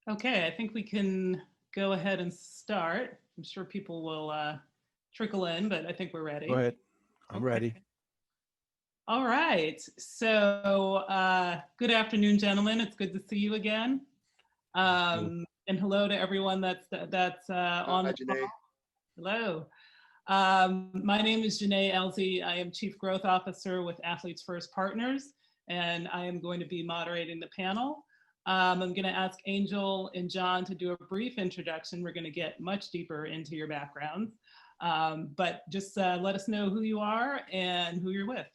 Okay, I think we can go ahead and start. I'm sure people will trickle in, but I think we're Go ready. ahead. I'm Okay. ready. All right. So, good afternoon, gentlemen. It's good to see you again. You. And hello to everyone that's on Hi, the call. Jene. Hello. My name is Jene Elzie. I am Chief Growth Officer with Athletes First Partners, and I am going to be moderating the panel. I'm going to ask Angel and John to do a brief introduction. We're going to get much deeper into your backgrounds, but just let us know who you are and who you're with.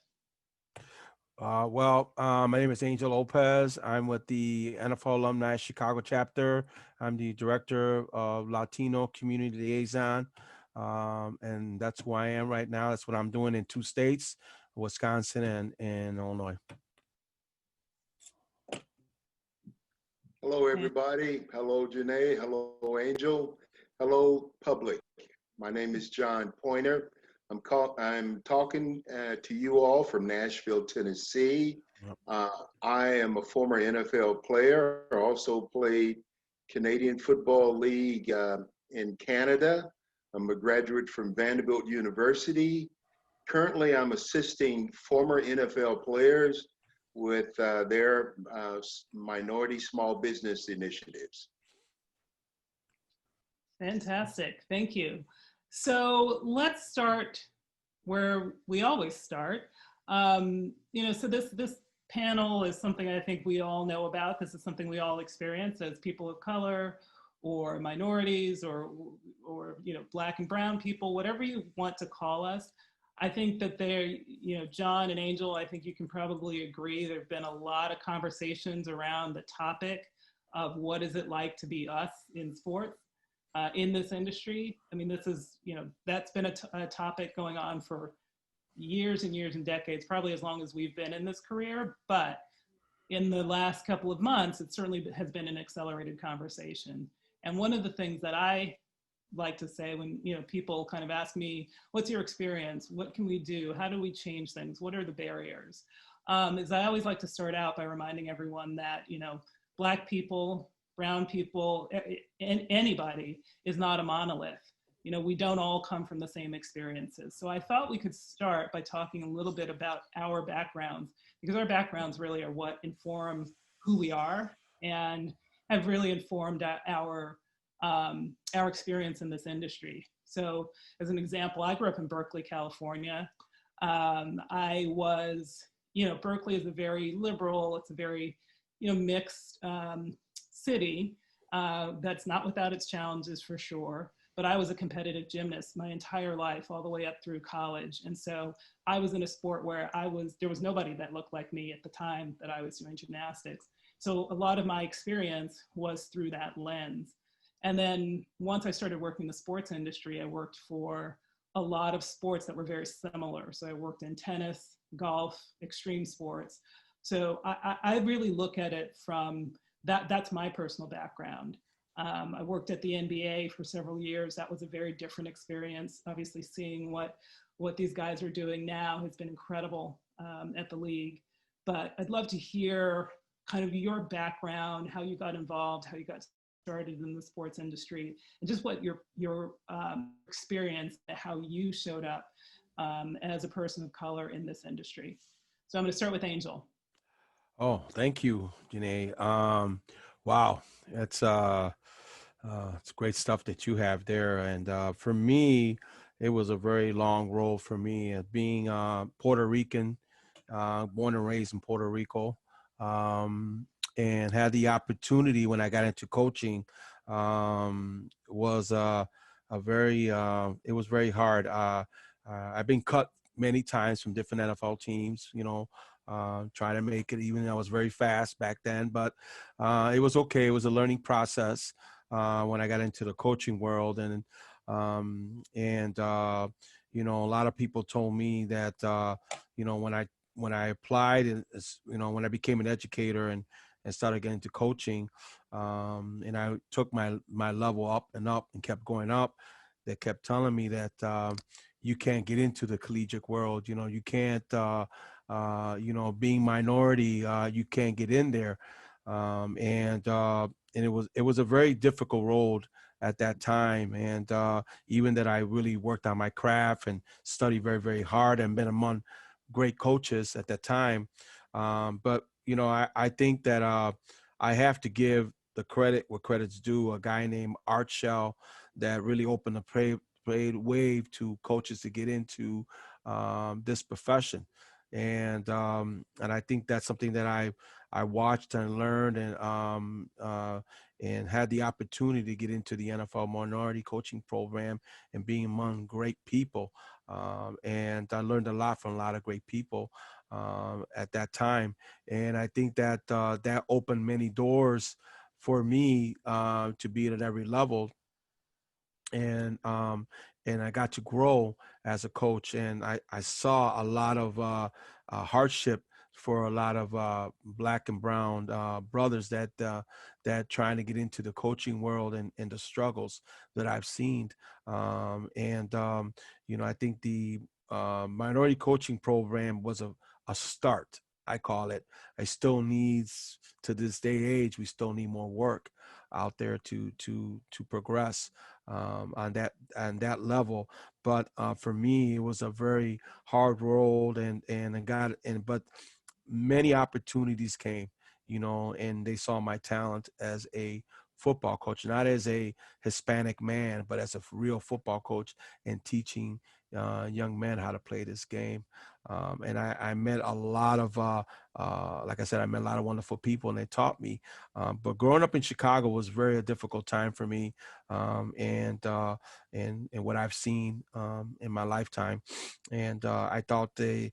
My name is Angel Lopez. I'm with the NFL Alumni Chicago chapter. I'm the director of Latino Community Liaison. And that's who I am right now. That's what I'm doing in two states, Wisconsin and Illinois. Hello, everybody. Hello, Jene. Hello, Angel. Hello, public. My name is John Pointer. I'm talking to you all from Nashville, Tennessee. Yep. I am a former NFL player. Also played Canadian Football League in Canada. I'm a graduate from Vanderbilt University. Currently, I'm assisting former NFL players with their minority small business initiatives. Fantastic. Thank you. So let's start where we always start. So this panel is something I think we all know about. This is something we all experience as people of color or minorities or black and brown people, whatever you want to call us. I think that John and Angel, I think you can probably agree there have been a lot of conversations around the topic of what is it like to be us in sports in this industry. I mean, this is, that's been a topic going on for years and years and decades, probably as long as we've been in this career. But in the last couple of months, it certainly has been an accelerated conversation. And one of the things that I like to say when people kind of ask me, what's your experience? What can we do? How do we change things? What are the barriers? Is I always like to start out by reminding everyone that, Black people, brown people, and anybody is not a monolith. We don't all come from the same experiences. So I thought we could start by talking a little bit about our backgrounds, because our backgrounds really are what inform who we are and have really informed our experience in this industry. So as an example, I grew up in Berkeley, California. I was, Berkeley is a very liberal, it's a very, mixed city that's not without its challenges for sure. But I was a competitive gymnast my entire life, all the way up through college. And so I was in a sport where there was nobody that looked like me at the time that I was doing gymnastics. So a lot of my experience was through that lens. And then once I started working in the sports industry, I worked for a lot of sports that were very similar. So I worked in tennis, golf, extreme sports. So I really look at it from that's my personal background. I worked at the NBA for several years. That was a very different experience. Obviously, seeing what these guys are doing now has been incredible at the league. But I'd love to hear kind of your background, how you got involved, how you got started in the sports industry, and just what your experience, how you showed up as a person of color in this industry. So I'm going to start with Angel. Oh, thank you, Janae. Wow, it's great stuff that you have there. And for me, it was a very long road for me being Puerto Rican, born and raised in Puerto Rico, um, and had the opportunity when I got into coaching. Was a very it was very hard. I've been cut many times from different NFL teams. Trying to make it, even though I was very fast back then, but it was okay. It was a learning process when I got into the coaching world. A lot of people told me that, when I applied and, when I became an educator and started getting into coaching, and I took my level up and kept going up, they kept telling me that, you can't get into the collegiate world. You can't, being minority, you can't get in there. it was a very difficult road at that time. And even that I really worked on my craft and studied very, very hard and been among great coaches at that time. But, I think that I have to give the credit where credit's due. A guy named Art Shell that really opened the wave to coaches to get into this profession. And I think that's something that I watched and learned and had the opportunity to get into the NFL minority coaching program and being among great people. And I learned a lot from a lot of great people at that time. And I think that that opened many doors for me to be at every level. And I got to grow as a coach, and I saw a lot of hardship for a lot of black and brown brothers that trying to get into the coaching world, and the struggles that I've seen. I think the minority coaching program was a start. I call it. I still needs, to this day age, we still need more work out there to progress on that level. But for me, it was a very hard road, but many opportunities came, and they saw my talent as a football coach, not as a Hispanic man, but as a real football coach, and teaching young men how to play this game. And I met a lot of, like I said, I met a lot of wonderful people, and they taught me. But growing up in Chicago was very a difficult time for me, and what I've seen in my lifetime. And I thought the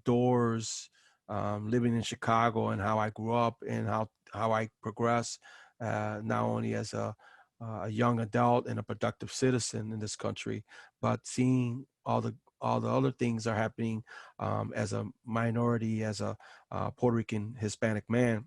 doors, living in Chicago, and how I grew up, and how I progressed, not only as a young adult and a productive citizen in this country, but seeing all the other things are happening as a minority, as a Puerto Rican Hispanic man,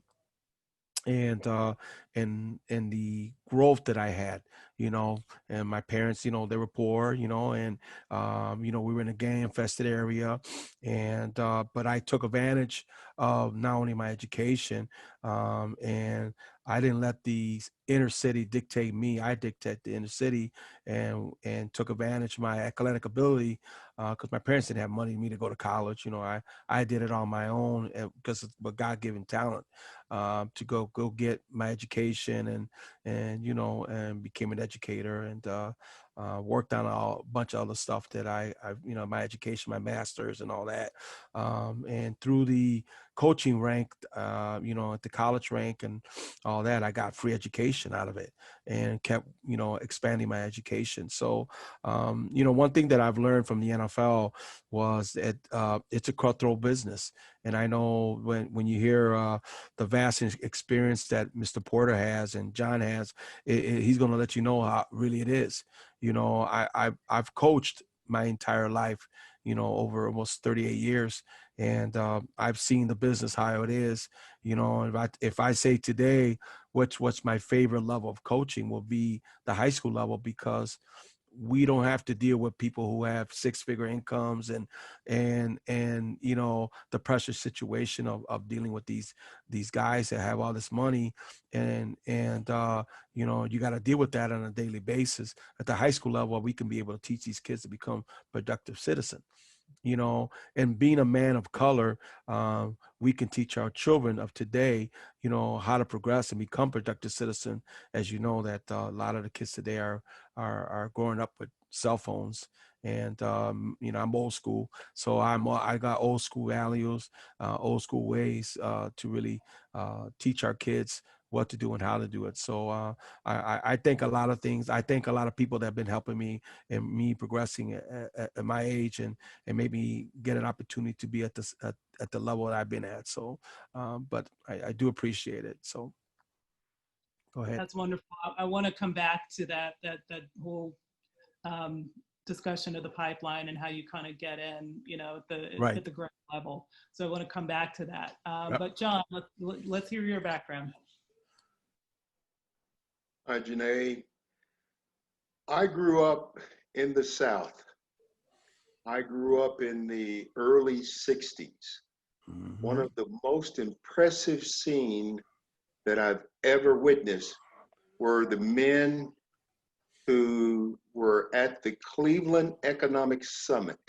and the growth that I had, and my parents, they were poor, and we were in a gang infested area, and but I took advantage of not only my education, and I didn't let the inner city dictate me. I dictate the inner city, and took advantage of my athletic ability, because my parents didn't have money for me to go to college. I did it on my own, because of a God-given talent, to go get my education, and became an educator, and worked on a bunch of other stuff that I my education, my master's, and all that. And through the coaching rank, at the college rank and all that, I got free education out of it, and kept expanding my education. So one thing that I've learned from the NFL was that it's a cutthroat business. And I know when you hear the vast experience that Mr. Porter has and John has, he's going to let you know how really it is. I've coached my entire life, over almost 38 years. And I've seen the business, how it is. If I say today, what's my favorite level of coaching, will be the high school level, because we don't have to deal with people who have six-figure incomes, and the pressure situation of dealing with these guys that have all this money, and you got to deal with that on a daily basis. At the high school level, we can be able to teach these kids to become productive citizens. And being a man of color, we can teach our children of today, how to progress and become productive citizen. As you know, that a lot of the kids today are growing up with cell phones, and I'm old school, so I got old school values, old school ways to really teach our kids what to do and how to do it. So I think a lot of things. I think a lot of people that have been helping me and me progressing at my age, and maybe get an opportunity to be at the level that I've been at. So, but I do appreciate it. So, go ahead. That's wonderful. I want to come back to that whole discussion of the pipeline and how you kind of get in, Right. at the ground level. So I want to come back to that. Yep. But John, let's hear your background. Hi, Jene. I grew up in the South. I grew up in the early 60s. One Mhm. of the most impressive scenes that I've ever witnessed were the men who were at the Cleveland Economic Summit.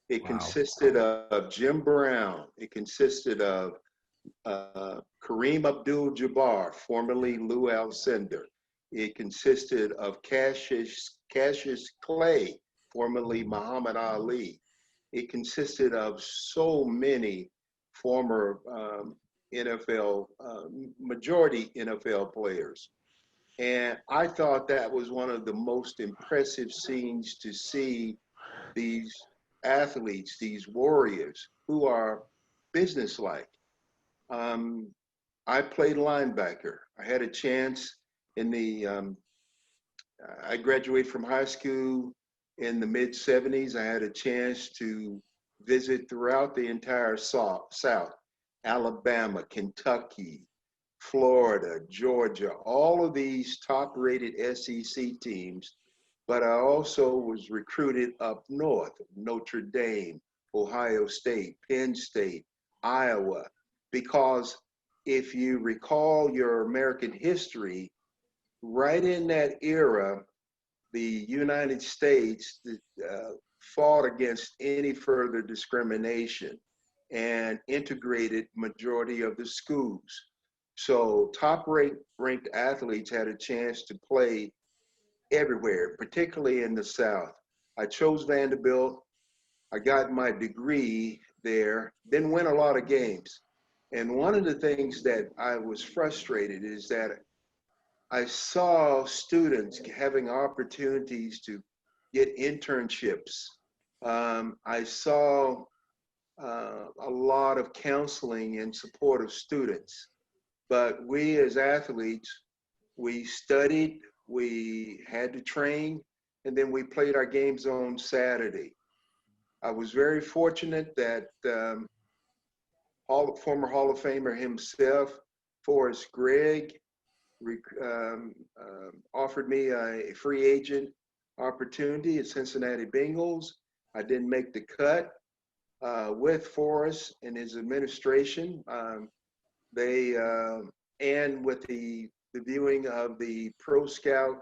It Wow. consisted of Jim Brown. It consisted of Kareem Abdul-Jabbar, formerly Lou Alcindor. It consisted of Cassius Clay, formerly Muhammad Ali. It consisted of so many former NFL, majority NFL players. And I thought that was one of the most impressive scenes to see these athletes, these warriors who are businesslike. Um, I played linebacker. I had a chance in I graduated from high school in the mid 70s. I had a chance to visit throughout the entire South, Alabama, Kentucky, Florida, Georgia, all of these top rated SEC teams. But I also was recruited up north, Notre Dame, Ohio State, Penn State, Iowa, because if you recall your American history, right in that era, the United States fought against any further discrimination and integrated majority of the schools. So top ranked athletes had a chance to play everywhere, particularly in the South. I chose Vanderbilt. I got my degree there, then win a lot of games. And one of the things that I was frustrated is that I saw students having opportunities to get internships. I saw a lot of counseling in support of students. But we as athletes, we studied, we had to train, and then we played our games on Saturday. I was very fortunate that former Hall of Famer himself, Forrest Gregg, offered me a free agent opportunity at Cincinnati Bengals. I didn't make the cut with Forrest and his administration. They and with the viewing of the pro scout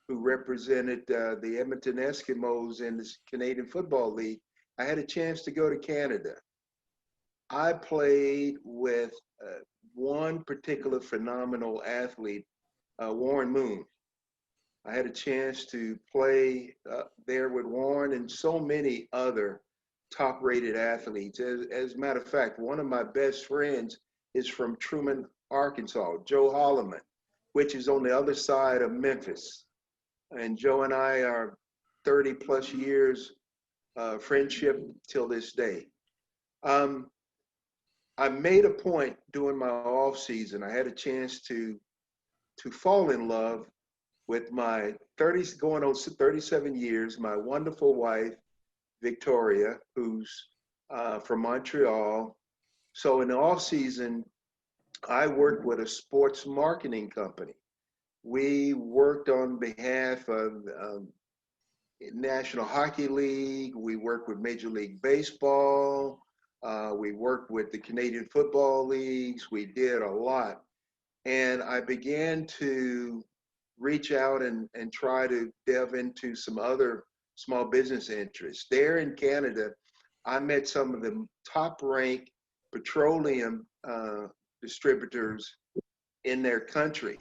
who represented the Edmonton Eskimos in the Canadian Football League, I had a chance to go to Canada. I played with one particular phenomenal athlete, Warren Moon. I had a chance to play there with Warren and so many other top rated athletes. As a matter of fact, one of my best friends is from Truman, Arkansas, Joe Holloman, which is on the other side of Memphis. And Joe and I are 30 plus years friendship till this day. Um, I made a point during my off season. I had a chance to fall in love with my 30 going on 37 years, my wonderful wife Victoria, who's from Montreal. So in the off season, I worked with a sports marketing company. We worked on behalf of National Hockey League. We worked with Major League Baseball. We worked with the Canadian Football Leagues. We did a lot. And I began to reach out and try to delve into some other small business interests. There in Canada, I met some of the top ranked petroleum distributors in their country.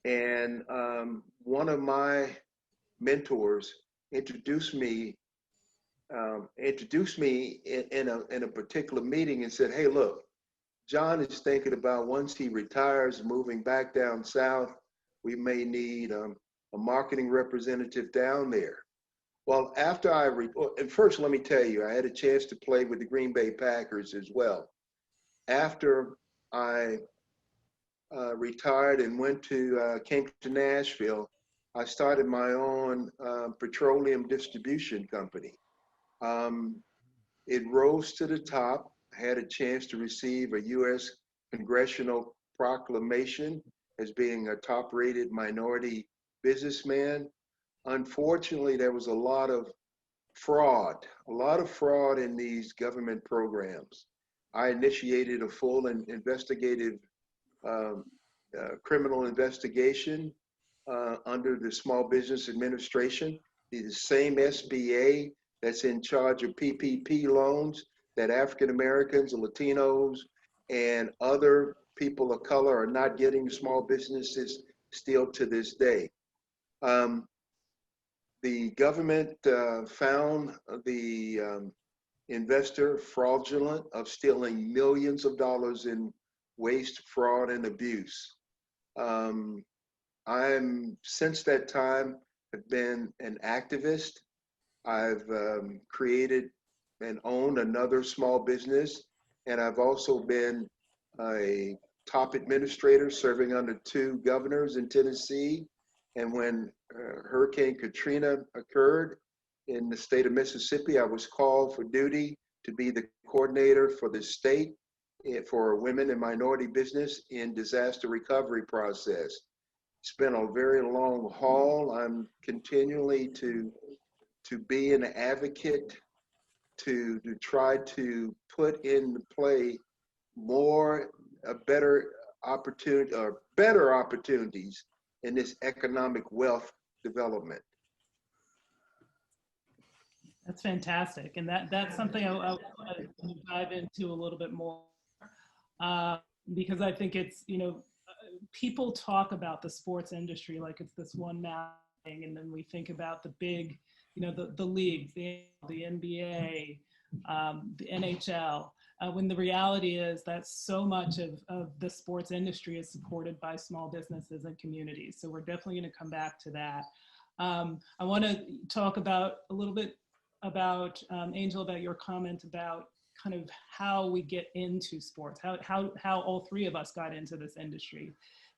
And one of my mentors introduced me in a particular meeting and said, "Hey, look, John is thinking about once he retires, moving back down south. We may need a marketing representative down there." Well, and first let me tell you, I had a chance to play with the Green Bay Packers as well. After I retired and came to Nashville, I started my own petroleum distribution company. Um, it rose to the top. I had a chance to receive a U.S. congressional proclamation as being a top-rated minority businessman. Unfortunately, there was a lot of fraud in these government programs. I initiated a full and investigative um, criminal investigation under the Small Business Administration, the same SBA that's in charge of PPP loans that African Americans, Latinos, and other people of color are not getting small businesses still to this day. The government found the investor fraudulent of stealing millions of dollars in waste, fraud, and abuse. I'm, since that time, have been an activist. I've created and owned another small business, and I've also been a top administrator serving under 2 governors in Tennessee. And when Hurricane Katrina occurred in the state of Mississippi, I was called for duty to be the coordinator for the state for women and minority business in disaster recovery process. It's been a very long haul. I'm continually to be an advocate to try to put in play more, better opportunities in this economic wealth development. That's fantastic. And that's something I want to dive into a little bit more, because I think it's, people talk about the sports industry like it's this one massive thing, and then we think about the big, the leagues, the NBA, the NHL, when the reality is that so much of the sports industry is supported by small businesses and communities. So we're definitely going to come back to that. I want to talk about a little bit about, Angel, about your comment about kind of how we get into sports, how all 3 of us got into this industry.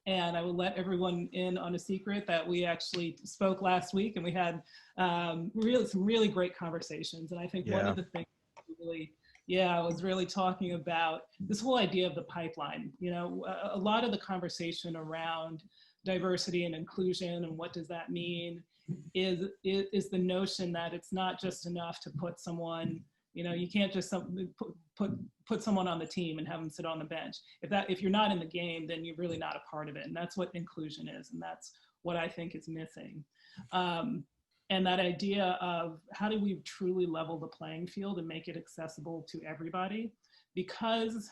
And I will let everyone in on a secret that we actually spoke last week, and we had some really great conversations. And I think one of the things I was really talking about this whole idea of the pipeline. A lot of the conversation around diversity and inclusion and what does that mean is the notion that it's not just enough to put someone, you can't just put someone on the team and have them sit on the bench. If you're not in the game, then you're really not a part of it. And that's what inclusion is. And that's what I think is missing. And that idea of how do we truly level the playing field and make it accessible to everybody? Because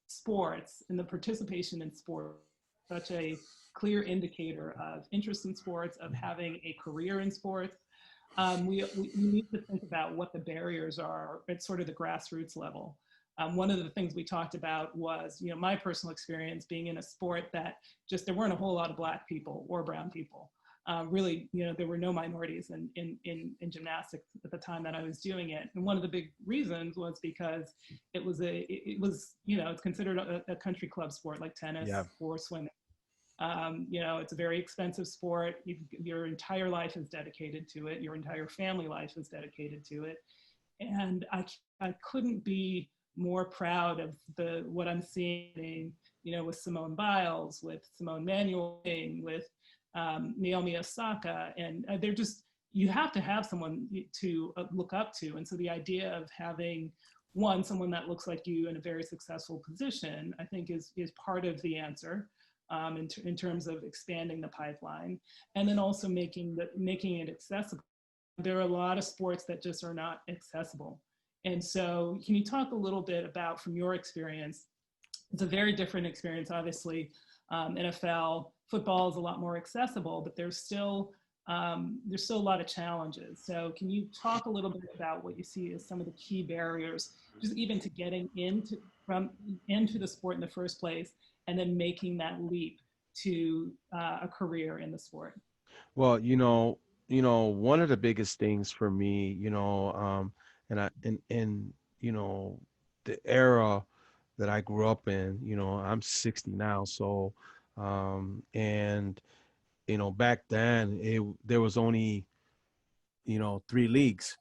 sports and the participation in sports is such a clear indicator of interest in sports, of having a career in sports. We need to think about what the barriers are at sort of the grassroots level. One of the things we talked about was, my personal experience being in a sport that just, there weren't a whole lot of Black people or brown people. Really, there were no minorities in gymnastics at the time that I was doing it. And one of the big reasons was because it's considered a country club sport like tennis or swimming. It's a very expensive sport. Your entire life is dedicated to it. Your entire family life is dedicated to it. And I couldn't be more proud of what I'm seeing, with Simone Biles, with Simone Manuel, with Naomi Osaka, and they're just, you have to have someone to look up to. And so the idea of having someone that looks like you in a very successful position, I think is part of the answer. In terms of expanding the pipeline, and then also making it accessible. There are a lot of sports that just are not accessible. And so can you talk a little bit about, from your experience, it's a very different experience, obviously. NFL, football is a lot more accessible, but there's still a lot of challenges. So can you talk a little bit about what you see as some of the key barriers, just even to getting into the sport in the first place, and then making that leap to a career in the sport? Well, one of the biggest things for me, the era that I grew up in, I'm 60 now. So, and, back then there was only, 3 leagues.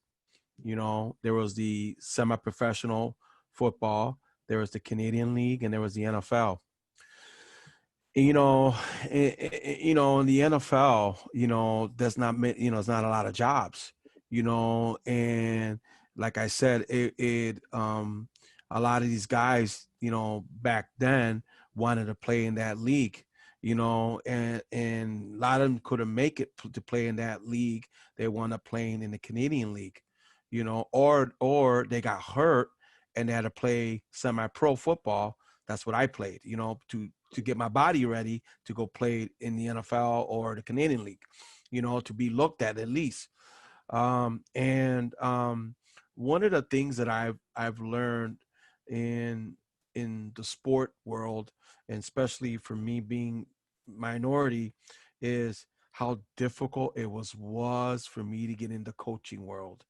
There was the semi-professional football, there was the Canadian League, and there was the NFL. In the NFL, there's not, it's not a lot of jobs, and like I said, a lot of these guys, back then wanted to play in that league, and a lot of them couldn't make it to play in that league. They wound up playing in the Canadian league, or they got hurt and they had to play semi-pro football. That's what I played, to get my body ready to go play in the NFL or the Canadian league, to be looked at least. And one of the things that I've learned in the sport world, and especially for me being minority, is how difficult it was for me to get in the coaching world.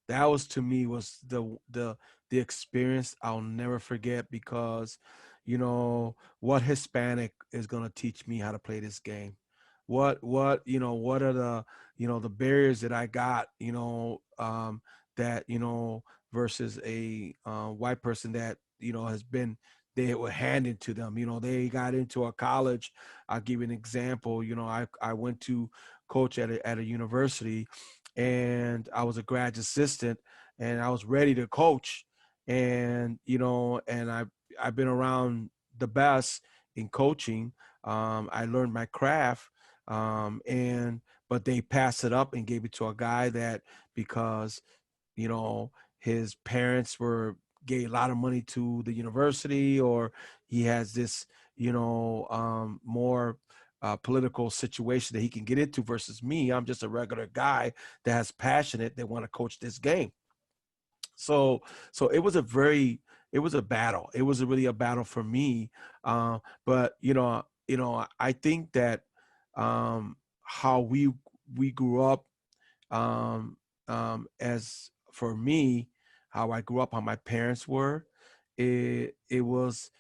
That was, to me, was the experience I'll never forget, because what Hispanic is going to teach me how to play this game? What are the barriers that I got, that versus a white person that has been, they were handed to them. They got into a college. I'll give you an example. I went to coach at a university, and I was a grad assistant, and I was ready to coach. And I've been around the best in coaching. I learned my craft, and but they passed it up and gave it to a guy that, because his parents gave a lot of money to the university, or he has this more political situation that he can get into, versus me. I'm just a regular guy that's passionate, that want to coach this game. So it was a battle. It was really a battle for me. But I think that how we grew up, as for me, how I grew up, how my parents were, it was,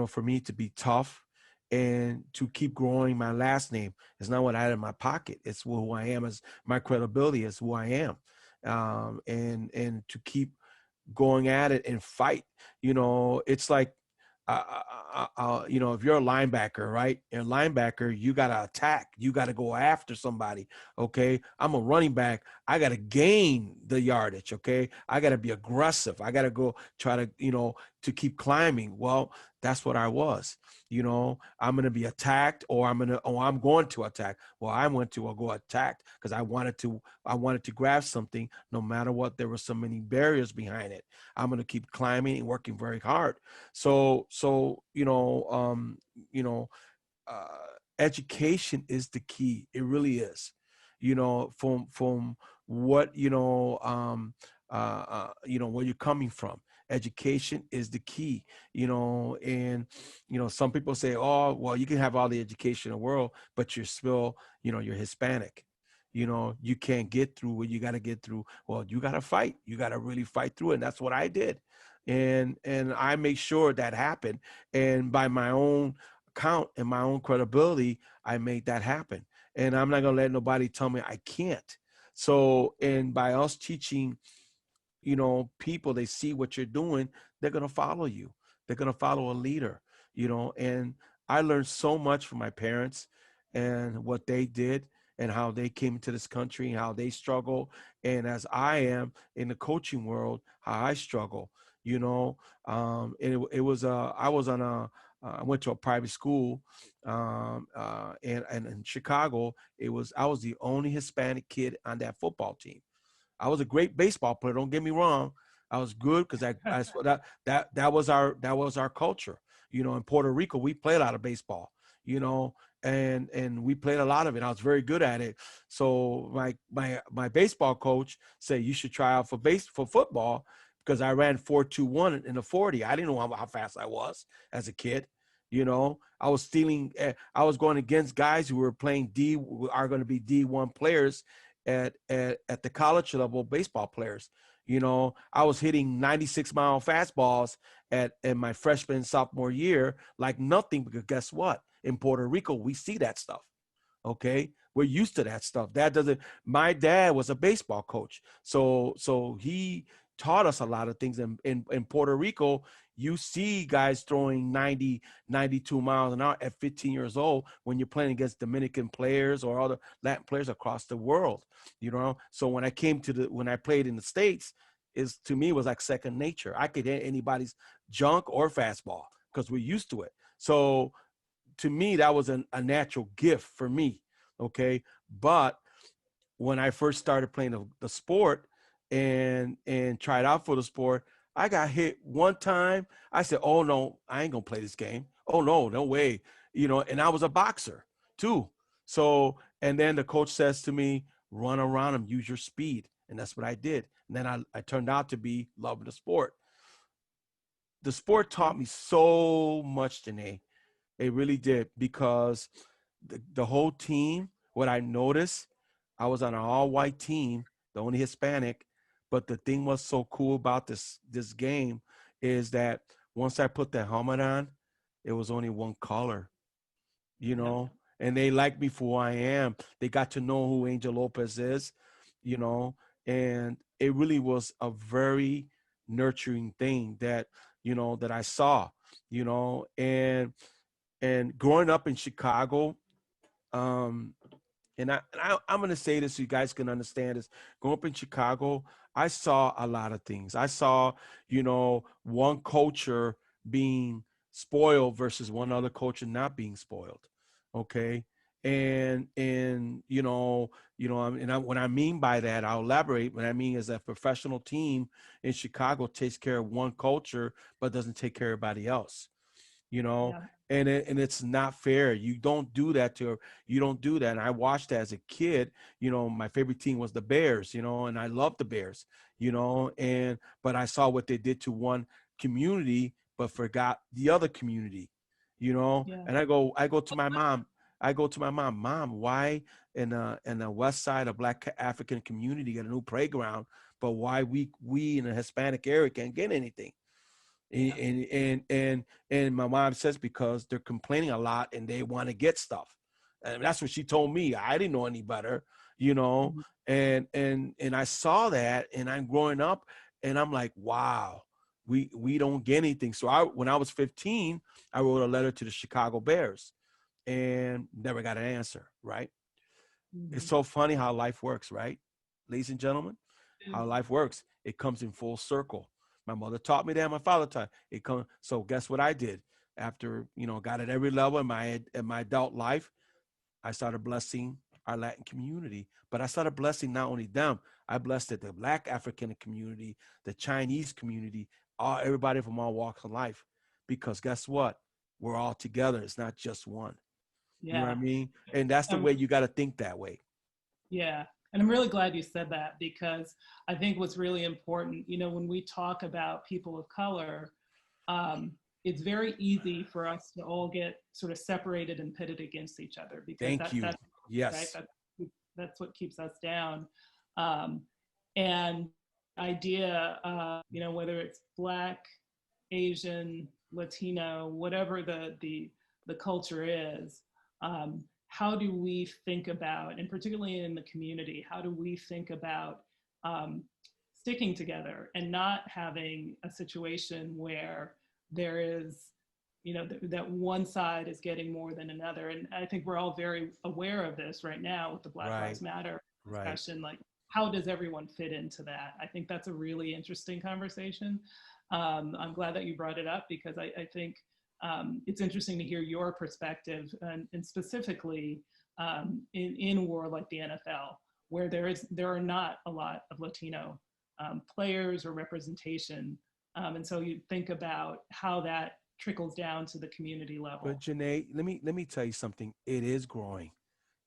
for me to be tough and to keep growing my last name. It's not what I had in my pocket. It's who I am, as my credibility is who I am. And to keep going at it and fight. It's like, if you're a linebacker, right? You're a linebacker, you got to attack. You got to go after somebody. Okay. I'm a running back. I got to gain the yardage. Okay. I got to be aggressive. I got to go try to, to keep climbing. Well, that's what I was. I'm going to be attacked, or I'm going to attack. Well, I went to go attack because I wanted to grab something, no matter what. There were so many barriers behind it. I'm going to keep climbing and working very hard. So uh, education is the key. It really is. From what where you're coming from. Education is the key. And some people say, oh, well, you can have all the education in the world, but you're still, you're Hispanic. You can't get through what you got to get through. Well, you got to fight. You got to really fight through it. And that's what I did. And I make sure that happened. And by my own count and my own credibility, I made that happen. And I'm not going to let nobody tell me I can't. So, and by us teaching, people, they see what you're doing, they're going to follow you. They're going to follow a leader, and I learned so much from my parents and what they did and how they came into this country and how they struggle. And as I am in the coaching world, how I struggle, and it was, I went to a private school, and in Chicago, I was the only Hispanic kid on that football team. I was a great baseball player. Don't get me wrong. I was good because that was our culture. In Puerto Rico, we played a lot of baseball. And we played a lot of it. I was very good at it. So my baseball coach said you should try out for football, because I ran 4.21 in the 40. I didn't know how fast I was as a kid. I was stealing. I was going against guys who were playing are going to be D1 players at the college level, baseball players. I was hitting 96-mile fastballs in my freshman sophomore year like nothing, because guess what? In Puerto Rico, we see that stuff. Okay, we're used to that stuff. My dad was a baseball coach, so he taught us a lot of things. In Puerto Rico, you see guys throwing 90, 92 miles an hour at 15 years old when you're playing against Dominican players or other Latin players across the world. So when I played in the States, is to me was like second nature. I could hit anybody's junk or fastball because we're used to it. So to me, that was a natural gift for me. Okay. But when I first started playing the sport and tried out for the sport, I got hit one time. I said, "Oh no, I ain't gonna play this game. Oh no, no way." And I was a boxer too. So, and then the coach says to me, "Run around him, use your speed," and that's what I did. And then I turned out to be loving the sport. The sport taught me so much, Jene. It really did, because the whole team, what I noticed, I was on an all-white team, the only Hispanic, but the thing was so cool about this game is that once I put the helmet on, it was only one color, you Yeah. know, and they liked me for who I am. They got to know who Angel Lopez is, you know, and it really was a very nurturing thing that I saw, and growing up in Chicago, um, I'm going to say this so you guys can understand this. Growing up in Chicago, I saw a lot of things. I saw, one culture being spoiled versus one other culture not being spoiled. Okay. What I mean by that, I'll elaborate. What I mean is that professional team in Chicago takes care of one culture, but doesn't take care of everybody else, you know Yeah. and it's not fair. You don't do that. And I watched as a kid. My favorite team was the Bears, and I loved the Bears, but I saw what they did to one community but forgot the other community, Yeah. and I go to my mom, Mom, why in the west side of Black African community get a new playground, but why we in the Hispanic area can't get anything? Yeah. And my mom says because they're complaining a lot and they want to get stuff. And that's what she told me. I didn't know any better, you know. Mhm. And I saw that, and I'm growing up, and I'm like, wow, we don't get anything. So when I was 15, I wrote a letter to the Chicago Bears and never got an answer. Right? It's Mhm. so funny how life works, right, ladies and gentlemen? How Is- life works. It comes in full circle. My mother taught me that. My father taught it. So guess what I did? After got at every level in my adult life, I started blessing our Latin community. But I started blessing not only them. I blessed the Black African community, the Chinese community, everybody from all walks of life. Because guess what? We're all together. It's not just one. You know what I Yeah. mean? And that's the Um, way you got to think that way. yeah. And I'm really glad you said that, because I think what's really important, when we talk about people of color, um, it's very easy for us to all get sort of separated and pitted against each other, because Thank you. that's right. Yes. That's what keeps us down. Um, and idea, whether it's Black, Asian, Latino, whatever the culture is, how do we think about, and particularly in the community, how do we think about um, sticking together and not having a situation where there is, that one side is getting more than another. And I think we're all very aware of this right now with the Black Right. Lives Matter Right. discussion. Like, how does everyone fit into that? I think that's a really interesting conversation. I'm glad that you brought it up, because I think it's interesting to hear your perspective, and specifically in a war like the NFL, where there are not a lot of Latino players or representation. And so you think about how that trickles down to the community But level. Janae, let me tell you something. It is growing.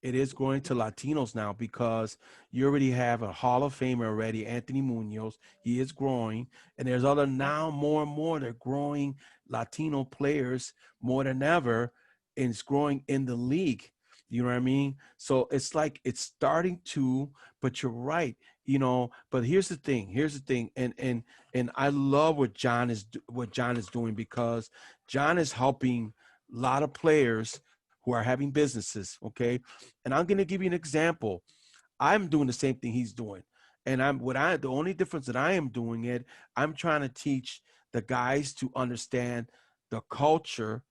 It is growing to Latinos now because you already have a Hall of Famer already, Anthony Munoz. He is growing, and there's other Yeah. now more and more. They're growing Latino players more than ever, and it's growing in the league. You know what I mean? So it's like it's starting to. But you're right. But here's the thing. Here's the thing. And I love what John is doing, because John is helping a lot of players who are having businesses. Okay, and I'm going to give you an example. I'm doing the same thing he's doing. And the only difference that I am doing it, I'm trying to teach the guys to understand the culture,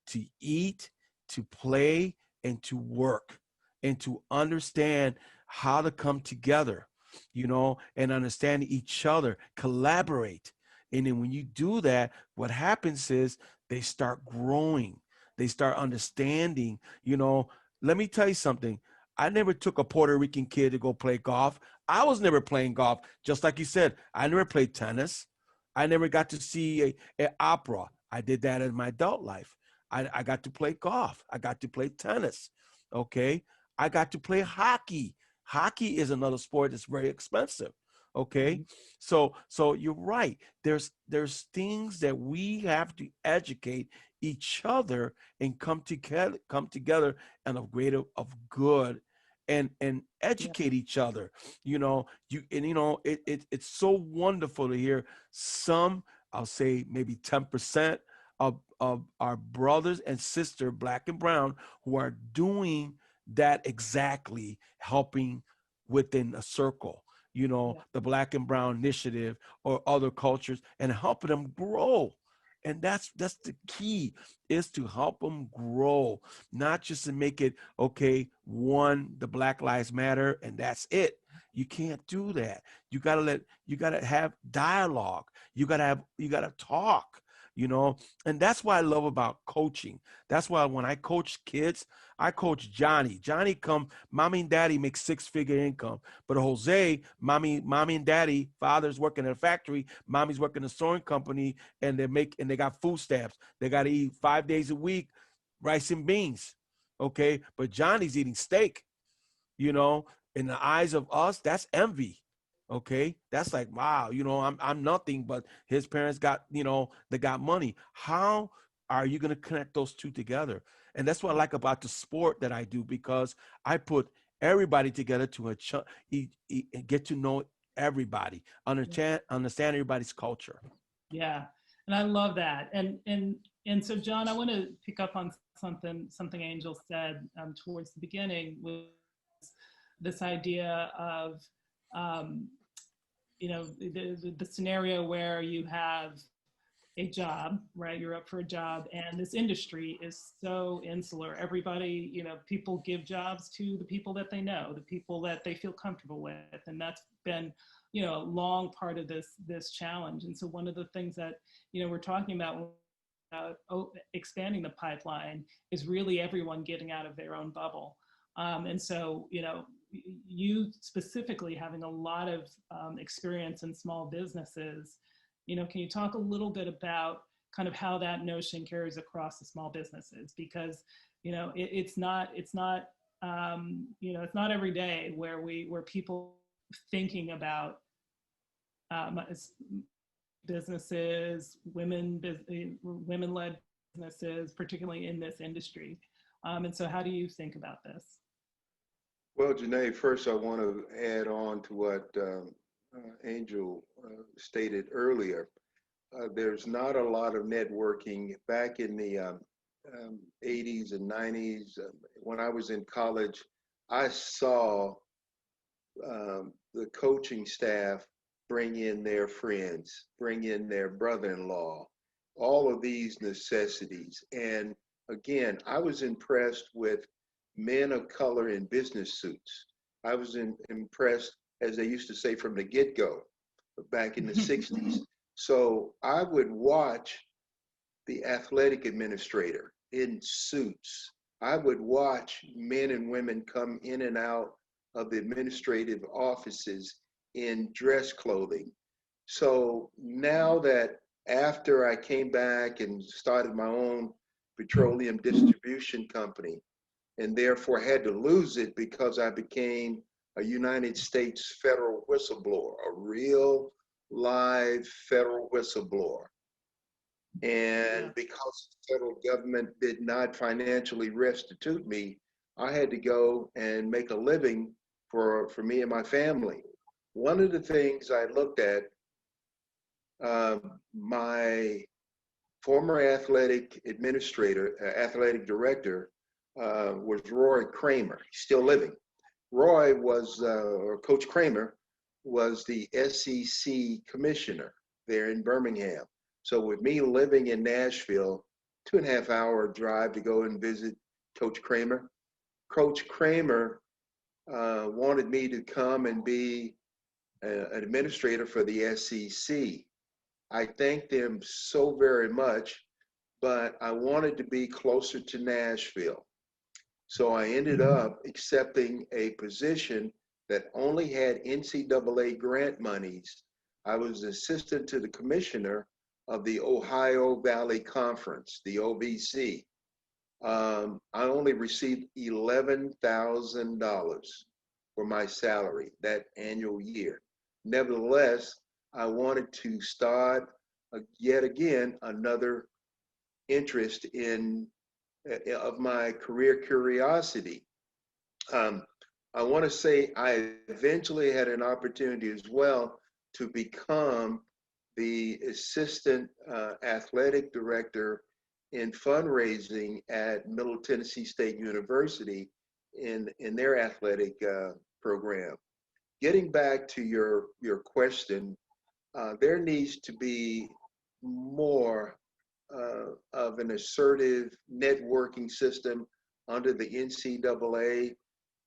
to eat, to play, and to work, and to understand how to come together. and understand each other, collaborate. And then when you do that, what happens is they start growing, they start understanding. Let me tell you something. I never took a Puerto Rican kid to go play golf. I was never playing golf. Just like you said, I never played tennis. I never got to see a opera. I did that in my adult life. I got to play golf. I got to play tennis. Okay. I got to play hockey. Hockey is another sport that's very expensive. Okay. So you're right. There's things that we have to educate each other and come together and of greater of good and educate each other. It's so wonderful to hear some, I'll say maybe 10% of our brothers and sisters, black and brown, who are doing that exactly, helping within a circle, the Black and Brown Initiative or other cultures, and helping them grow. And that's the key, is to help them grow, not just to make it, okay, the Black Lives Matter and that's it. You can't do that. You gotta have dialogue. You gotta talk, and that's what I love about coaching. That's why when I coach kids, I coach Johnny. Johnny mommy and daddy make 6-figure income. But Jose, mommy and daddy, father's working at a factory, mommy's working at a sewing company, and they got food stamps. They got to eat 5 days a week, rice and beans. Okay. But Johnny's eating steak, in the eyes of us, that's envy. Okay. That's like, wow, I'm nothing, but his parents got, they got money. How are you going to connect those two together? And that's what I like about the sport that I do, because I put everybody together to get to know everybody, understand everybody's culture. Yeah, and I love that. And so, John, I want to pick up on something Angel said towards the beginning, was this idea of the scenario where you have a job, right? You're up for a job, and this industry is so insular. Everybody, people give jobs to the people that they know, the people that they feel comfortable with, and that's been, a long part of this challenge. And so one of the things that we're talking about expanding the pipeline is really everyone getting out of their own bubble. And so, you specifically having a lot of experience in small businesses, can you talk a little bit about kind of how that notion carries across the small businesses? Because, it's not every day where people thinking about businesses, women-led businesses, particularly in this industry. And so how do you think about this? Well, Jene, first I want to add on to what Angel stated earlier. There's not a lot of networking. Back in the 80s and 90s, when I was in college, I saw the coaching staff bring in their friends, bring in their brother-in-law, all of these necessities. And again, I was impressed with men of color in business suits. I was impressed, as they used to say, from the get-go back in the 60s. So I would watch the athletic administrator in suits. I would watch men and women come in and out of the administrative offices in dress clothing. So now that after I came back and started my own petroleum distribution company, and therefore had to lose it because I became a United States federal whistleblower, a real live federal whistleblower. And because the federal government did not financially restitute me, I had to go and make a living for me and my family. One of the things I looked at, my former athletic director, was Roy Kramer. He's still living. Roy was, or Coach Kramer, was the SEC commissioner there in Birmingham. So with me living in Nashville, 2.5-hour drive to go and visit Coach Kramer. Coach Kramer wanted me to come and be an administrator for the SEC. I thank them so very much, but I wanted to be closer to Nashville. So I ended up accepting a position that only had NCAA grant monies. I was assistant to the commissioner of the Ohio Valley Conference, the OVC. I only received $11,000 for my salary that annual year. Nevertheless, I wanted to start yet again another interest in of my career curiosity. I want to say I eventually had an opportunity as well to become the assistant athletic director in fundraising at Middle Tennessee State University in their athletic program. Getting back to your question, there needs to be more of an assertive networking system under the NCAA,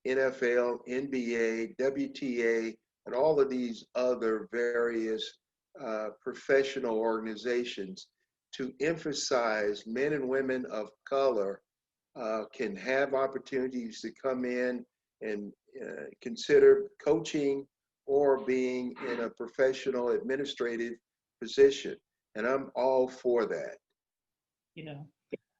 NFL, NBA, WTA, and all of these other various professional organizations to emphasize men and women of color can have opportunities to come in and consider coaching or being in a professional administrative position. And I'm all for that. Yeah.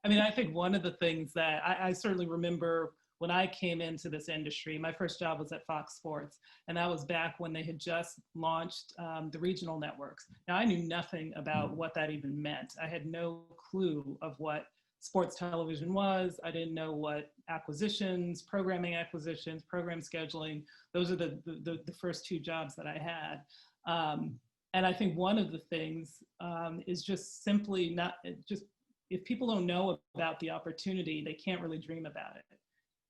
I mean, I think one of the things that I certainly remember when I came into this industry, my first job was at Fox Sports, and that was back when they had just launched the regional networks. Now, I knew nothing about what that even meant. I had no clue of what sports television was. I didn't know what acquisitions, program scheduling, those are the first two jobs that I had. And I think one of the things is just simply not, just if people don't know about the opportunity, they can't really dream about it.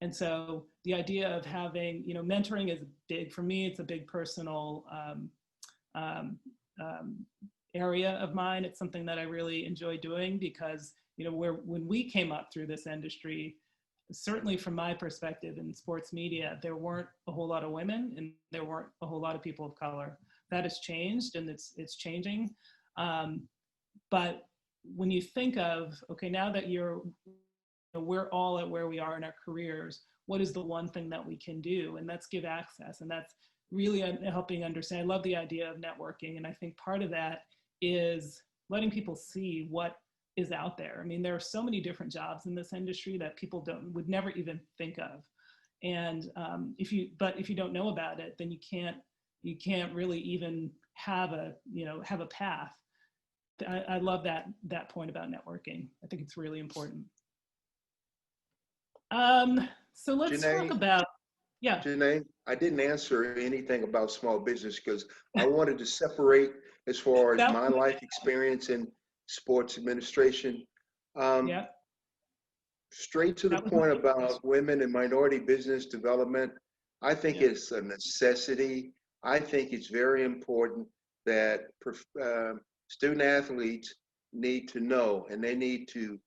And so the idea of having, mentoring is big for me. It's a big personal area of mine. It's something that I really enjoy doing because, when we came up through this industry, certainly from my perspective in sports media, there weren't a whole lot of women and there weren't a whole lot of people of color. That has changed and it's changing. But when you think of, okay, now that we're all at where we are in our careers, what is the one thing that we can do? And that's give access. And that's really helping understand. I love the idea of networking. And I think part of that is letting people see what is out there. I mean, there are so many different jobs in this industry that people would never even think of. And if you don't know about it, then you can't really even have a path. I love that point about networking. I think it's really important. So let's Jene, talk about, yeah. Jene, I didn't answer anything about small business because I wanted to separate as far as my life experience in sports administration. Yeah. Straight to the point about women and minority business development, I think it's a necessity. I think it's very important that student athletes need to know, and they need to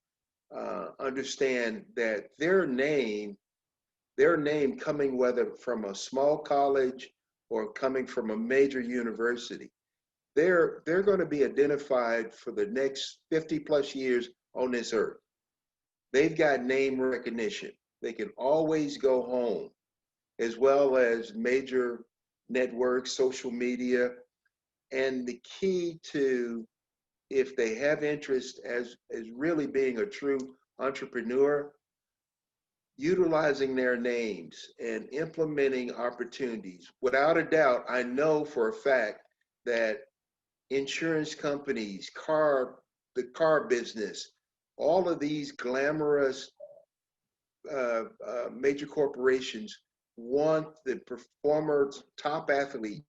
understand that their name coming whether from a small college or coming from a major university, they're going to be identified for the next 50 plus years on this earth. They've got name recognition. They can always go home, as well as major networks, social media. And the key to, if they have interest as really being a true entrepreneur, utilizing their names and implementing opportunities. Without a doubt, I know for a fact that insurance companies, the car business, all of these glamorous major corporations want the top athlete,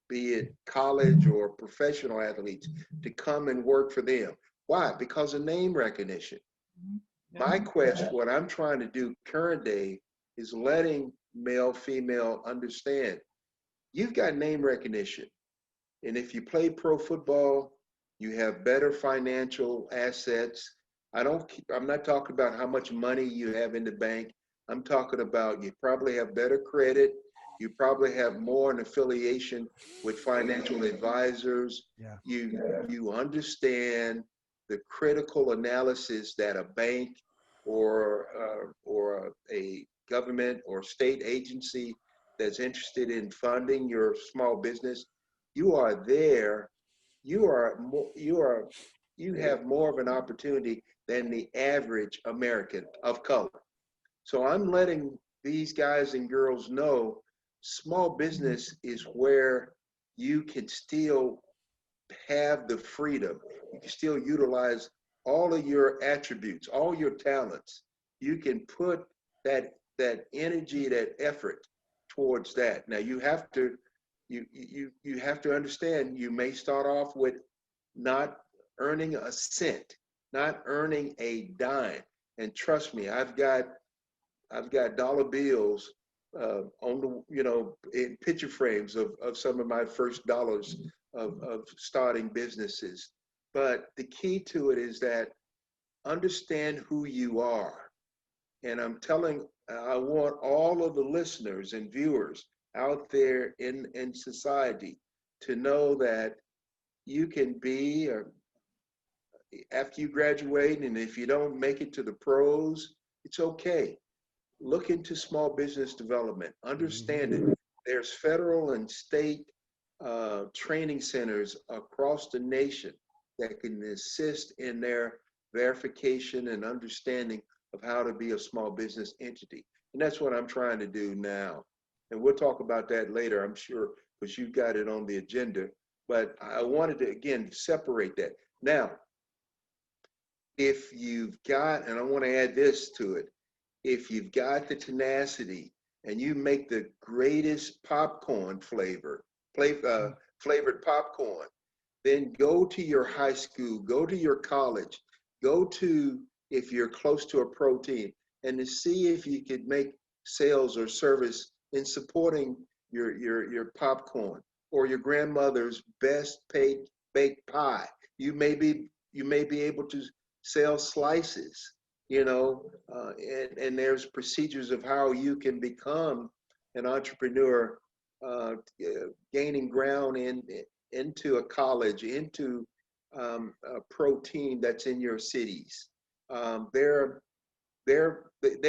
be it college or professional athletes, to come and work for them. Why? Because of name recognition. My quest, what I'm trying to do current day, is letting male, female understand you've got name recognition. And if you play pro football, you have better financial assets. I'm not talking about how much money you have in the bank. I'm talking about you probably have better credit. You probably have more an affiliation with financial advisors. Yeah. You understand the critical analysis that a bank or a government or state agency that's interested in funding your small business, you are there. You have more of an opportunity than the average American of color. So I'm letting these guys and girls know small business is where you can still have the freedom. You can still utilize all of your attributes, all your talents. You can put that energy, that effort towards that. Now you have to understand you may start off with not earning a cent, not earning a dime. And trust me, I've got dollar bills on the, in picture frames of some of my first dollars of starting businesses. But the key to it is that understand who you are. And I want all of the listeners and viewers out there in society to know that you can be, after you graduate, and if you don't make it to the pros, it's okay. Look into small business development, understand it. There's federal and state training centers across the nation that can assist in their verification and understanding of how to be a small business entity. And that's what I'm trying to do now. And we'll talk about that later, I'm sure, because you've got it on the agenda. But I wanted to, again, separate that. Now, if you've got, and I want to add this to it, if you've got the tenacity and you make the greatest popcorn flavored popcorn, then go to your high school, go to your college, go to, if you're close to a protein, and to see if you could make sales or service in supporting your popcorn or your grandmother's best baked pie. You may be able to sell slices, and there's procedures of how you can become an entrepreneur, gaining ground into a college, into a protein that's in your cities. They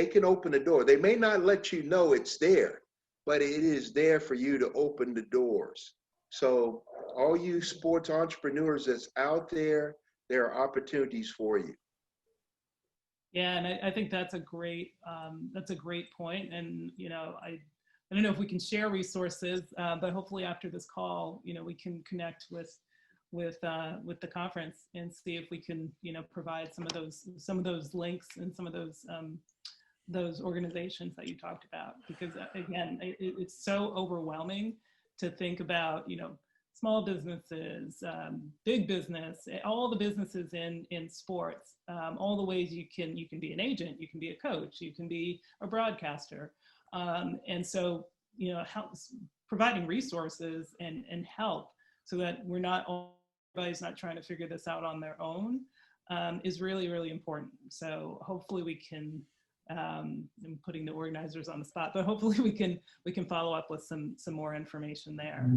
can open the door. They may not let you know it's there, but it is there for you to open the doors. So all you sports entrepreneurs that's out there, there are opportunities for you. Yeah, and I think that's a great point. And I don't know if we can share resources, but hopefully after this call, we can connect with the conference and see if we can provide some of those links and some of those organizations that you talked about. Because again, it's so overwhelming to think about small businesses, big business, all the businesses in sports, all the ways you can be an agent, you can be a coach, you can be a broadcaster. And so, providing resources and help so that everybody's not trying to figure this out on their own is really, really important. So hopefully we can, I'm putting the organizers on the spot, but hopefully we can follow up with some more information there.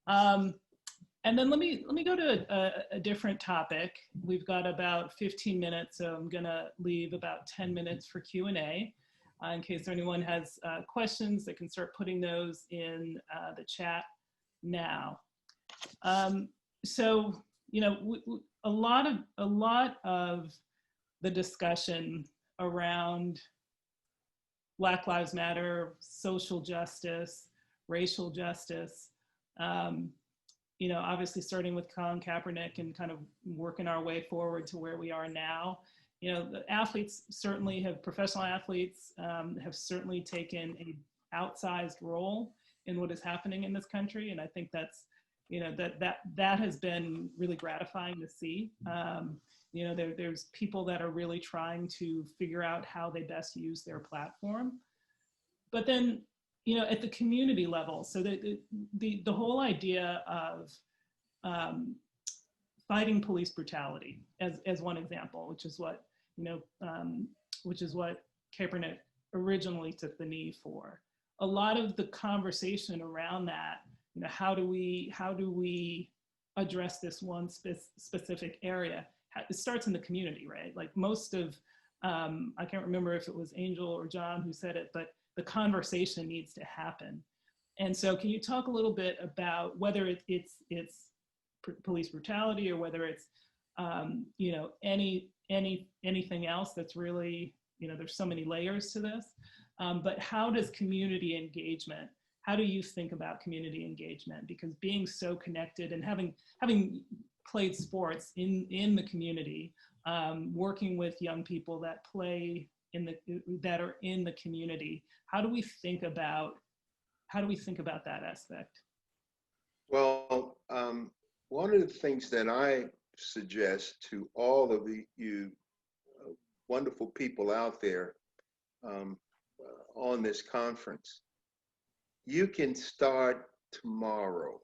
And then let me go to a different topic. We've got about 15 minutes, so I'm gonna leave about 10 minutes for Q&A. In case anyone has questions, they can start putting those in the chat now. So, a lot of the discussion around Black Lives Matter, social justice, racial justice, obviously starting with Colin Kaepernick and kind of working our way forward to where we are now. The athletes certainly professional athletes have certainly taken an outsized role in what is happening in this country. And I think that's, that has been really gratifying to see. There's people that are really trying to figure out how they best use their platform. But then, at the community level, so the whole idea of fighting police brutality as one example, which is what Kaepernick originally took the knee for. a lot of the conversation around that, you know, how do we address this one specific area? It starts in the community, right? Like most of, I can't remember if it was Angel or John who said it, but the conversation needs to happen. And so can you talk a little bit about whether it's police brutality or whether it's, you know, anything else that's really, you know, there's so many layers to this, but how does community engagement, how do you think about community engagement? Because being so connected and having played sports in the community, working with young people that play that are in the community, how do we think about that aspect? Well, one of the things that I suggest to all of you wonderful people out there on this conference, you can start tomorrow.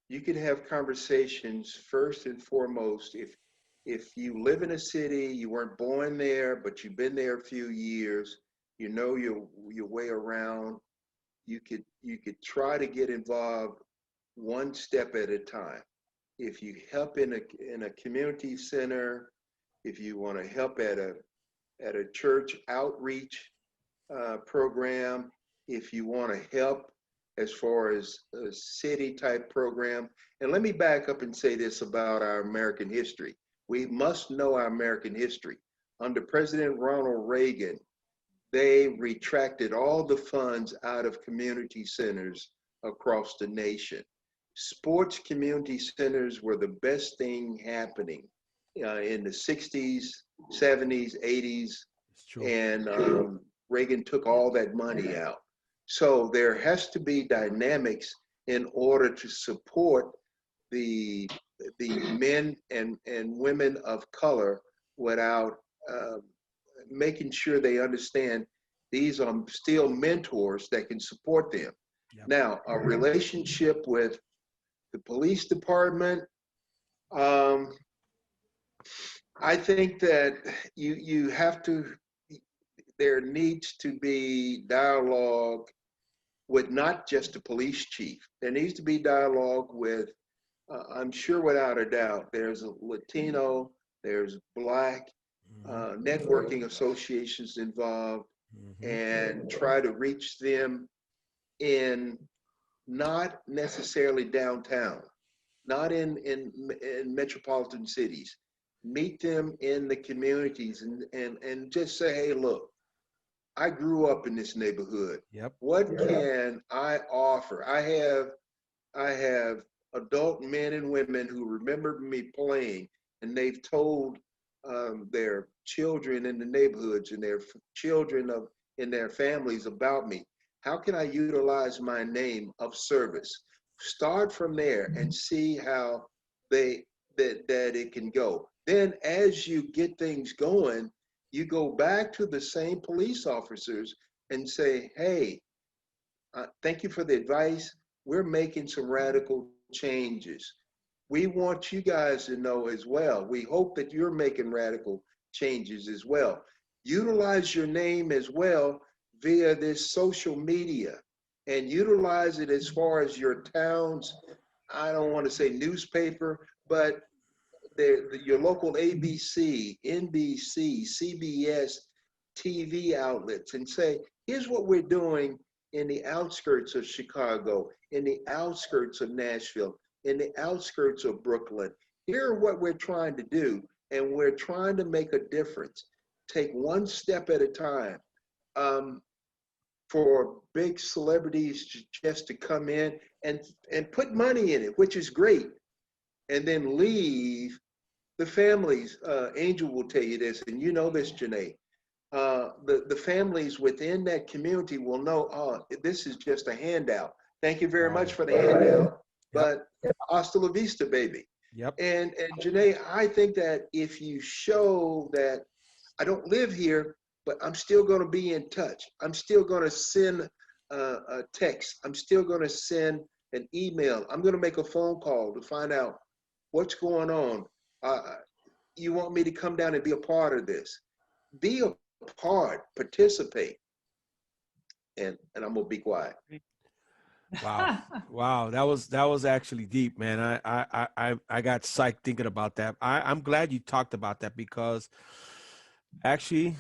You can have conversations first and foremost. If you live in a city, you weren't born there, but you've been there a few years, you know your way around, you could try to get involved one step at a time. If you help in a community center, if you want to help at a church outreach program, if you want to help as far as a city type program. And let me back up and say this about our American history. We must know our American history. Under President Ronald Reagan, they retracted all the funds out of community centers across the nation. Sports community centers were the best thing happening in the 60s, 70s, 80s, and Reagan took all that money out. So there has to be dynamics in order to support the men and women of color without making sure they understand these are still mentors that can support them. Yep. Now, a relationship with the police department, I think that you have to, there needs to be dialogue with not just the police chief. There needs to be dialogue with, I'm sure without a doubt, there's a Latino, there's Black, networking associations involved, and try to reach them in not necessarily downtown, not in metropolitan cities. Meet them in the communities and just say, hey, look, I grew up in this neighborhood. Yep. What can I offer? I have adult men and women who remember me playing, and they've told their children in the neighborhoods and their children in their families about me. How can I utilize my name of service? Start from there and see how that it can go. Then as you get things going, you go back to the same police officers and say, hey, thank you for the advice. We're making some radical changes. We want you guys to know as well. We hope that you're making radical changes as well. Utilize your name as well via this social media and utilize it as far as your town's, I don't want to say newspaper, but your local ABC, NBC, CBS TV outlets, and say, here's what we're doing in the outskirts of Chicago, in the outskirts of Nashville, in the outskirts of Brooklyn. Here are what we're trying to do, and we're trying to make a difference. Take one step at a time. For big celebrities just to come in and put money in it, which is great, and then leave. The families, Angel will tell you this, and you know this, Jene. The families within that community will know, oh, this is just a handout. Thank you very much for the handout, but hasta la vista, baby. Yep. And Jene, I think that if you show that I don't live here, but I'm still going to be in touch. I'm still going to send a text. I'm still going to send an email. I'm going to make a phone call to find out what's going on. You want me to come down and be a part of this? Be a part, participate. and I'm gonna be quiet. Wow. Wow. That was actually deep, man. I got psyched thinking about that. I'm glad you talked about that because actually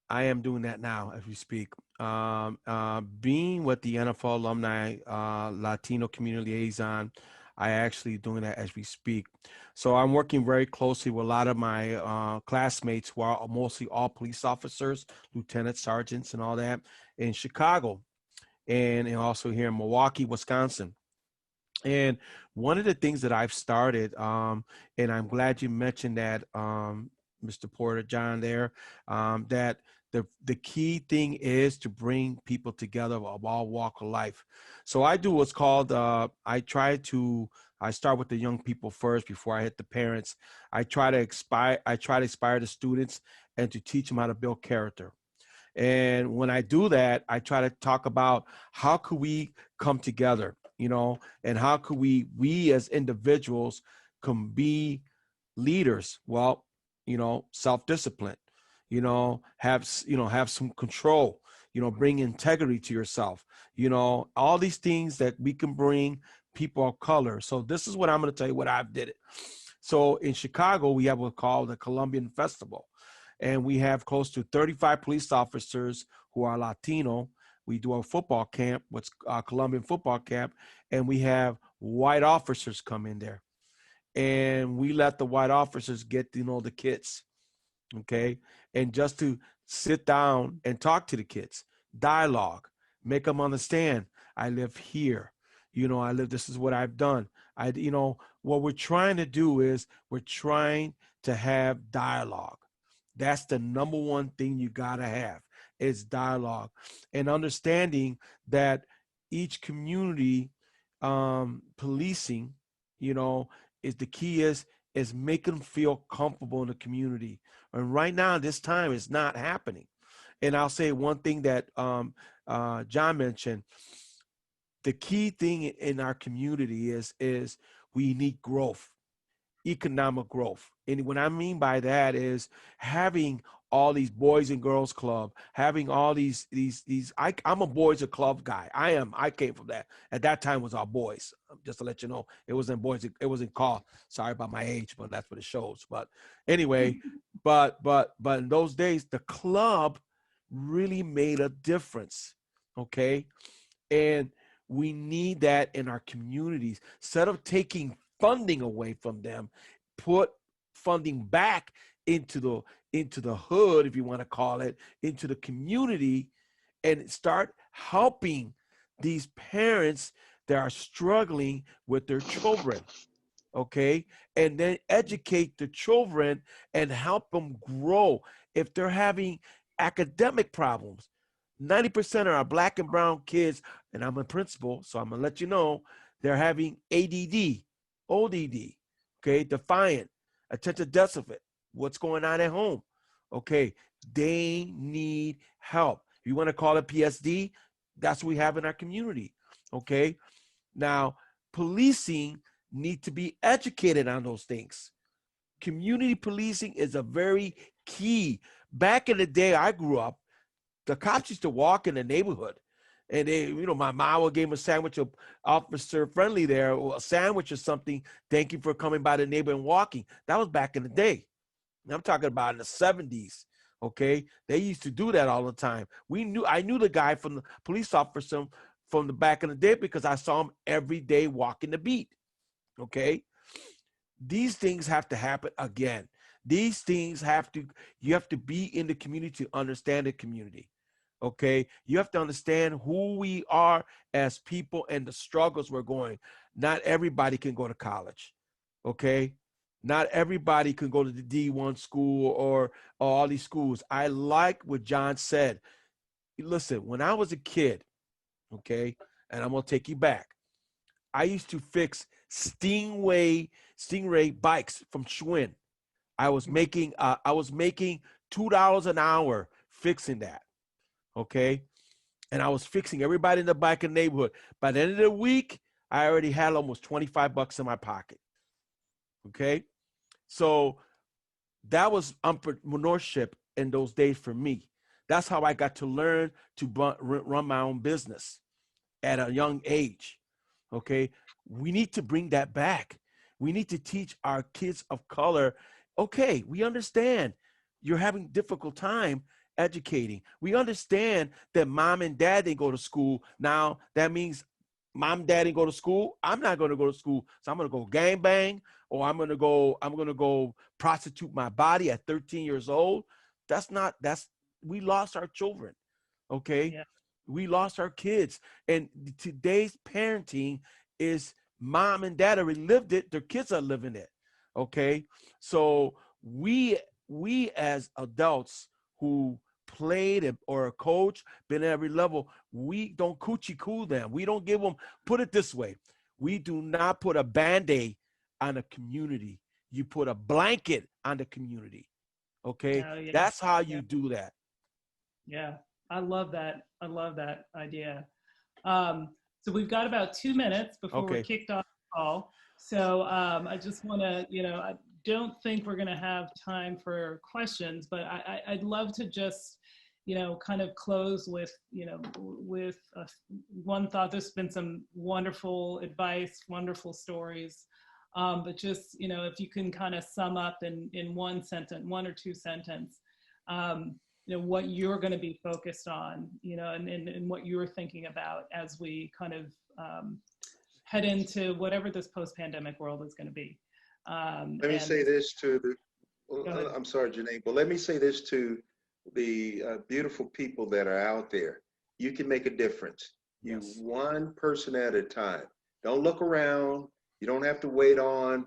I am doing that now as we speak. Being with the NFL alumni Latino community liaison, I actually doing that as we speak. So I'm working very closely with a lot of my classmates who are mostly all police officers, lieutenant sergeants, and all that in Chicago, and also here in Milwaukee, Wisconsin. And one of the things that I've started, and I'm glad you mentioned that, Mr. Porter, John, there, that the key thing is to bring people together of all walk of life. So I do what's called, I start with the young people first before I hit the parents. I try to inspire the students and to teach them how to build character. And when I do that, I try to talk about how could we come together, and how could we as individuals can be leaders. Well, self-discipline, have some control, bring integrity to yourself, all these things that we can bring people of color. So this is what I'm going to tell you what I've did it. So in Chicago, we have what's called the Colombian Festival, and we have close to 35 police officers who are Latino. We do a football camp, what's Colombian football camp, and we have white officers come in there, and we let the white officers get to know the kids, okay, and just to sit down and talk to the kids, dialogue, make them understand. I live here, I live. This is what I've done. What we're trying to do is we're trying to have dialogue. That's the number one thing you gotta have is dialogue and understanding that each community policing, you know, is the key is make them feel comfortable in the community. And right now, this time is not happening. And I'll say one thing that John mentioned. The key thing in our community is we need growth, economic growth. And what I mean by that is having all these boys and girls club, having all these. I'm a boys and club guy. I came from that. At that time was our boys. Just to let you know, it wasn't boys. It wasn't called. Sorry about my age, but that's what it shows. But anyway, but in those days, the club really made a difference. Okay, and we need that in our communities. Instead of taking funding away from them, put funding back into the hood, if you want to call it, into the community, and start helping these parents that are struggling with their children. Okay, and then educate the children and help them grow. If they're having academic problems, 90% of our black and brown kids, and I'm a principal, so I'm gonna let you know, they're having ADD, ODD, okay, defiant, attention deficit, what's going on at home, okay, they need help. If you wanna call it PSD, that's what we have in our community, okay? Now, policing need to be educated on those things. Community policing is a very key. Back in the day I grew up, the cops used to walk in the neighborhood, and they, my mom would give him a sandwich, of officer friendly there, or a sandwich or something. Thank you for coming by the neighbor and walking. That was back in the day. I'm talking about in the 70s. Okay, they used to do that all the time. I knew the guy from the police officer from the back in the day because I saw him every day walking the beat. Okay, these things have to happen again. These things you have to be in the community to understand the community. Okay, you have to understand who we are as people and the struggles we're going. Not everybody can go to college. Okay, not everybody can go to the D1 school or all these schools. I like what John said. Listen, when I was a kid, okay, and I'm gonna take you back, I used to fix Stingray bikes from Schwinn. I was making $2 an hour fixing that. Okay, and I was fixing everybody in the bike in the neighborhood. By the end of the week, I already had almost 25 bucks in my pocket. Okay, so that was entrepreneurship in those days for me. That's how I got to learn to run my own business at a young age. Okay. We need to bring that back. We need to teach our kids of color, okay, we understand you're having difficult time educating. We understand that mom and dad didn't go to school. Now that means mom and dad didn't go to school. I'm not going to go to school. So I'm going to go gangbang, or I'm going to go prostitute my body at 13 years old. We lost our children. Okay. Yeah. We lost our kids. And today's parenting is mom and dad already lived it. Their kids are living it. Okay. So we as adults who played or a coach, been at every level, we don't coochie cool them. We don't give them, put it this way. We do not put a Band-Aid on a community. You put a blanket on the community. Okay. Oh, yeah. That's how you do that. Yeah. I love that. I love that idea. So we've got about 2 minutes before we're kicked off the call. So I just want to, I don't think we're going to have time for questions, but I'd love to just, kind of close with, with one thought. There's been some wonderful advice, wonderful stories, but just, if you can kind of sum up in one sentence, 1 or 2 sentences, what you're going to be focused on, and what you're thinking about as we kind of head into whatever this post-pandemic world is going to be. Let me say this to I'm sorry, Jene, but let me say this to the beautiful people that are out there. You can make a difference. Yes. You one person at a time. Don't look around. You don't have to wait on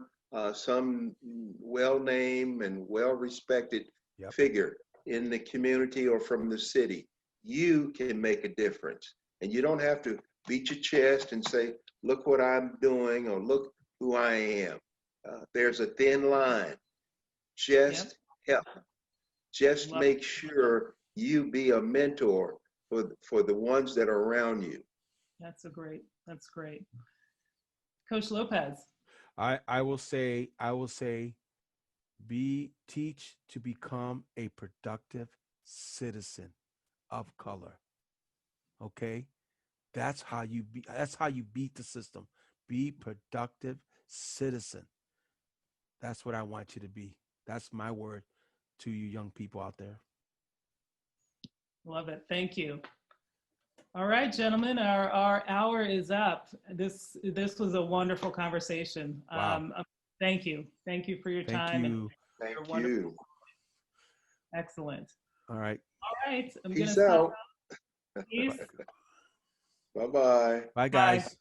some well-named and well-respected figure in the community or from the city. You can make a difference. And you don't have to beat your chest and say, look what I'm doing, or look who I am. There's a thin line. Just help. Just make sure you be a mentor for the ones that are around you. That's great. Coach Lopez. I will say, teach to become a productive citizen of color. Okay? That's how you beat the system. Be productive citizen. That's what I want you to be. That's my word to you young people out there. Love it. Thank you. All right, gentlemen, our hour is up. This was a wonderful conversation. Wow. Thank you. Thank you for your time. Thank you. Excellent. All right. All right. Peace out. Peace. Bye-bye. Bye, guys. Bye.